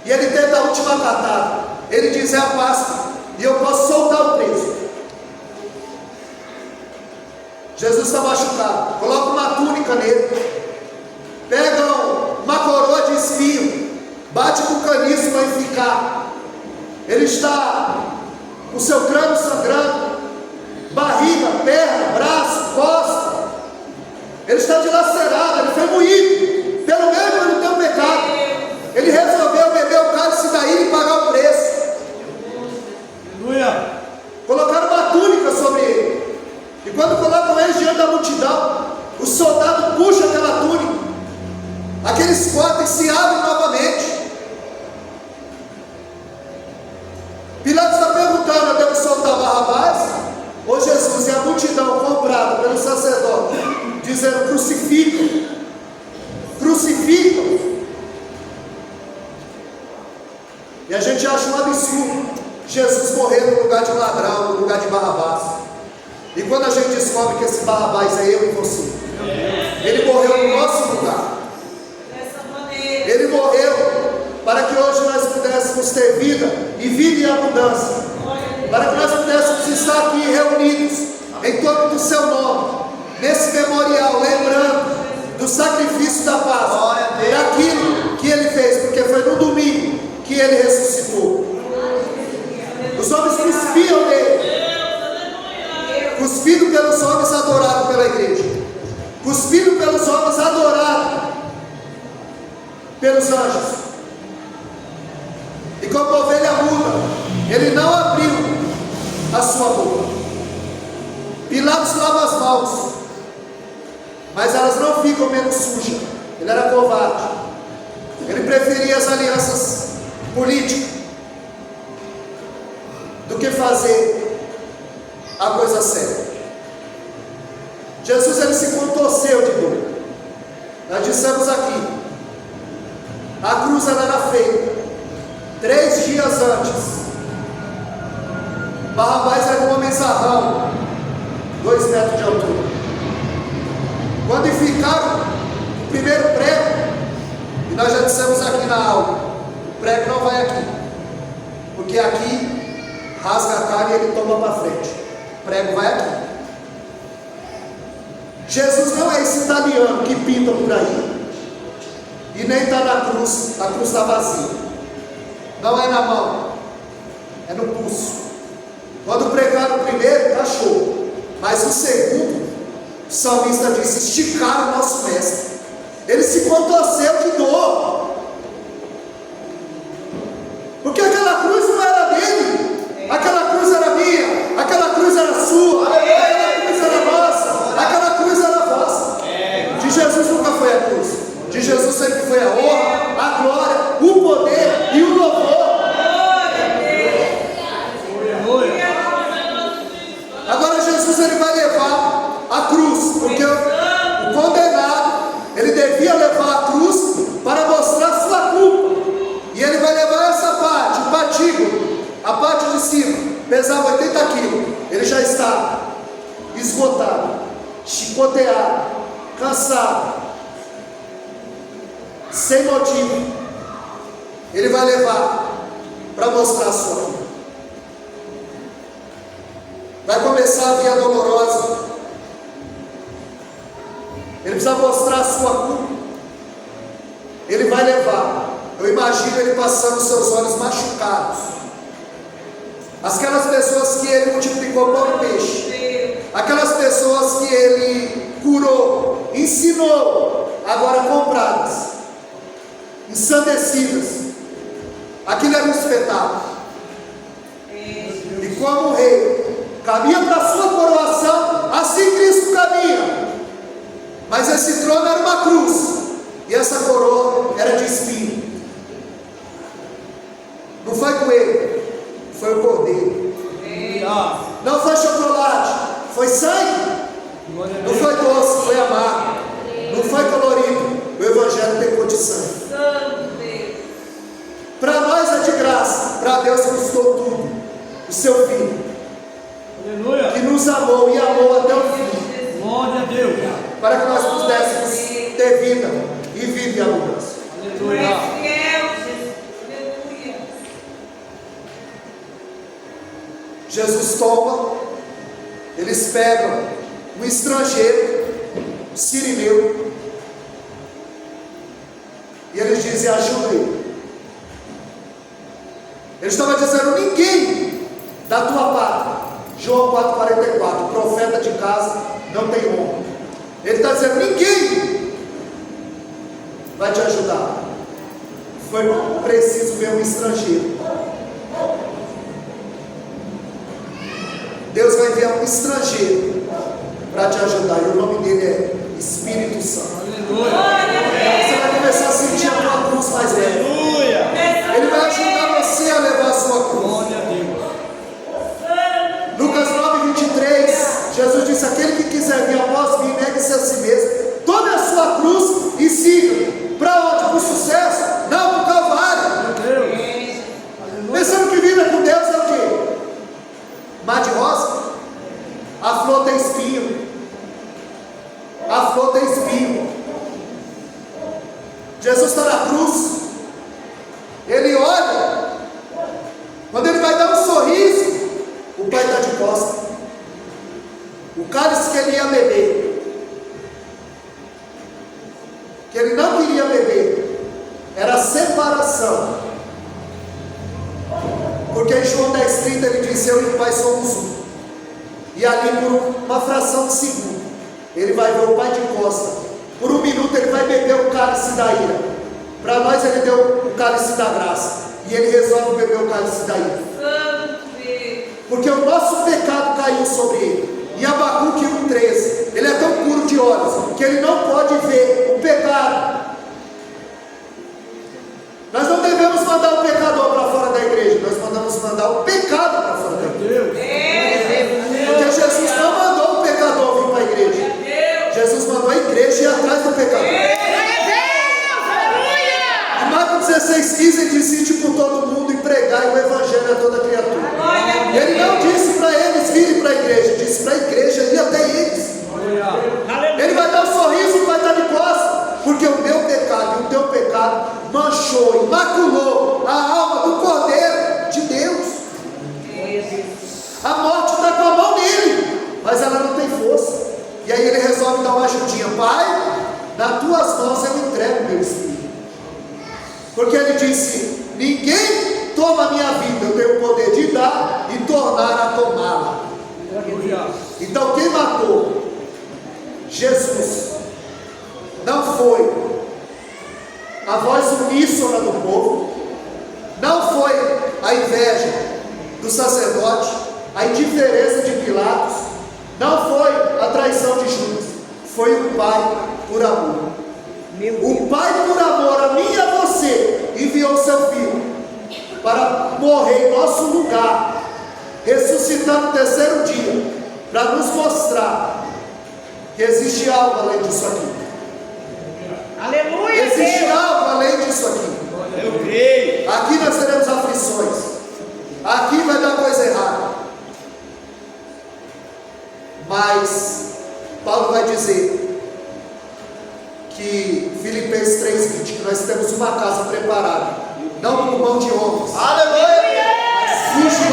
e ele tenta a última catada. Ele diz: é a Páscoa e eu posso soltar o preso. Jesus está machucado, coloca uma túnica nele, pega uma coroa de espinho, bate com o caniço para enficar. Ele está com o seu crânio sangrando, barriga, perna, braço, costa. Ele está dilacerado, ele foi moído pelo meu e pelo teu pecado. Ele resolveu beber o cálice da ira e pagar o preço. Aleluia. Colocaram uma túnica sobre ele. E quando colocam ele diante da multidão, o soldado puxa aquela túnica, aqueles cortes se abrem novamente. Pilatos está perguntando: eu devo soltar Barrabás ou Jesus? E a multidão comprada pelo sacerdote, dizendo: crucifica, crucifica. morreram no lugar de ladrão, no lugar de Barrabás. E quando a gente descobre que esse Barrabás é eu e você, ele morreu no nosso lugar. Ele morreu para que hoje nós pudéssemos ter vida e vida em abundância, para que nós pudéssemos estar aqui reunidos em torno do seu nome, nesse memorial, lembrando do sacrifício da Páscoa, daquilo que ele fez, porque foi no domingo que ele ressuscitou. Os homens cuspiam nele, cuspido pelos homens, adorado pela igreja, cuspido pelos homens, adorado pelos anjos. E como ovelha muda, ele não abriu a sua boca. Pilatos lava as mãos, mas elas não ficam menos sujas. Ele era covarde. Ele preferia as alianças políticas do que fazer a coisa séria. Jesus, ele se contorceu de dor. Nós dissemos aqui, a cruz ela era feita 3 dias antes. Barrabás era um homem zarrão, 2 metros de altura. Quando ficaram o primeiro prego, e nós já dissemos aqui na aula, o prego não vai aqui, porque aqui rasga a carne e ele toma para frente. O prego vai aqui. Jesus não é esse italiano que pinta por aí, e nem está na cruz, a cruz está vazia. Não é na mão, é no pulso. Quando pregaram o primeiro, achou, mas o segundo, o salmista disse: esticaram o nosso mestre. Ele se contorceu de dor, porque aquela cruz não era dele, aquela cruz era minha, aquela cruz era sua, aquela cruz era nossa, aquela cruz era vossa. De Jesus nunca foi a cruz, de Jesus sempre foi a honra, a glória, o poder e o louvor. Agora Jesus, ele vai levar a cruz, porque o condenado, ele devia levar a cruz para mostrar sua culpa, e ele vai levar essa parte, o patíbulo, a parte de cima, pesava 80 quilos, ele já está esgotado, chicoteado, cansado, sem motivo. Ele vai levar para mostrar a sua culpa. Vai começar a via dolorosa. Ele precisa mostrar a sua culpa. Ele vai levar. Eu imagino ele passando seus olhos machucados. Aquelas pessoas que ele multiplicou como peixe. Aquelas pessoas que ele curou, ensinou, agora compradas, ensandecidas. Aquilo era um espetáculo. E como o rei caminha para a sua coroação, assim Cristo caminha. Mas esse trono era uma cruz, e essa coroa era de espinho. Não foi coelho, foi o cordeiro. Não foi chocolate, foi sangue. Não foi doce, foi amargo. Não foi colorido, o evangelho tem cor de sangue. Para nós é de graça, para Deus custou tudo. O seu filho, aleluia, que nos amou e amou até o fim. Glória a Deus. Para que nós pudéssemos ter vida e vida em abundância. Aleluia. Jesus toma, eles pegam um estrangeiro, um sirineu, e eles dizem: ajuda ele. Ele estava dizendo: ninguém da tua pátria, João 4,44, profeta de casa não tem honra. Ele está dizendo: ninguém vai te ajudar. Foi preciso ver um estrangeiro. Deus vai enviar um estrangeiro para te ajudar, e o nome dele é Espírito Santo. Aleluia. Você vai começar a sentir a tua cruz mais leve. Aleluia. Ele vai ajudar você a levar a sua cruz. Glória a Deus. Lucas 9:23, Jesus disse: aquele que quiser vir após mim, negue-se a si mesmo, tome a sua cruz e siga. Para onde? Para o sucesso? Não, para o Calvário. Pensando que vida com Deus é o quê? Jesus está na cruz. Ele olha. Quando ele vai dar um sorriso, o Pai está de costas. O cálice que ele ia beber, que ele não queria beber, era a separação. Porque em João 10,30 ele disse: eu e o Pai somos um. E ali, por uma fração de segundo, ele vai ver o Pai de costas. Por um minuto ele vai beber o cálice da ira. Para nós ele deu o cálice da graça. E ele resolve beber o cálice da ira. Porque o nosso pecado caiu sobre ele. Em Abacuque 1,13, ele é tão puro de olhos que ele não pode ver o pecado. Nós não devemos mandar o pecador para fora da igreja, nós mandamos mandar o pecado para fora da igreja. Porque Jesus não mandou o pecador vir para a igreja. Jesus mandou a igreja ir atrás do pecador. Em Marcos 16,15 ele disse: ide por todo mundo e pregai o evangelho a toda criatura. E ele não disse para eles virem para a igreja, disse para a igreja ir até eles. Ele vai dar um sorriso e vai estar de costas, porque o meu pecado e o teu pecado manchou e maculou a alma do Cordeiro de Deus. A morte está com a mão nele, mas ela não tem força. E aí ele resolve dar uma ajudinha: Pai, nas tuas mãos eu entrego o meu espírito. Porque ele disse: ninguém toma a minha vida, eu tenho o poder de dar e tornar a tomá-la. Então quem matou Jesus não foi a voz uníssona do povo, não foi a inveja do sacerdote, a indiferença de Pilatos, não foi a traição de Judas, foi o Pai por amor. O Pai por amor a mim e a você enviou seu Filho para morrer em nosso lugar, ressuscitar no terceiro dia, para nos mostrar que existe algo além disso aqui. Aleluia, Existe Deus. algo além disso aqui. Eu creio. Aqui nós teremos aflições. Aqui vai dar coisa errada. Mas Paulo vai dizer que Filipenses 3,20, que nós temos uma casa preparada, não por mão de homens. Aleluia! Mas fuge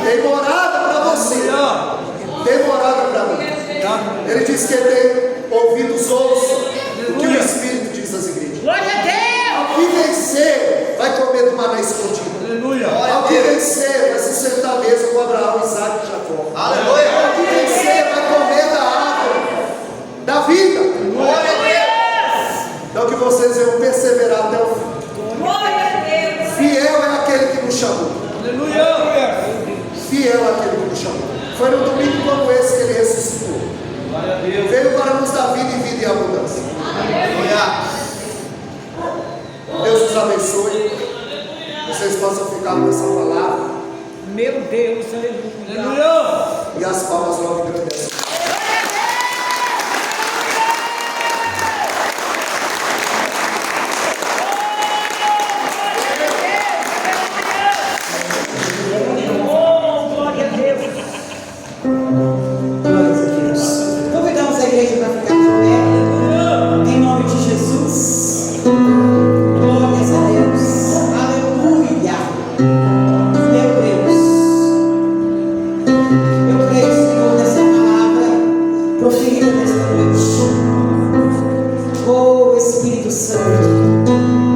tem morada para você. Tem morada para mim. Ele diz que tem ouvidos ouçam o que o Espírito diz às igrejas. Glória a Deus. Ao que vencer, vai comer do maná escondido. Aleluia. Ao que vencer, vai se sentar à mesa com Abraão, Isaac e Jacó. Aleluia. Ao que vencer, vai comer da árvore da vida. Glória a Deus. Então que vocês venham perseverar até o fim. Glória a Deus. Fiel é aquele que nos chamou. Aleluia. Fiel é aquele que nos chamou. Foi no domingo como esse que ele ressuscitou. Glória a Deus. Veio para nos dar vida e vida em abundância. Aleluia. Deus nos abençoe. Vocês possam ficar com essa palavra. Meu Deus, aleluia. Aleluia. E as palmas logo agradecem. Oh, glória a Deus. Glórias a Deus. Convidamos a igreja para ficar de pé. Em nome de Jesus. Glórias a Deus. Aleluia. Meu Deus. Eu creio, Senhor, nessa palavra proferida nesta noite. Oh, Espírito Santo.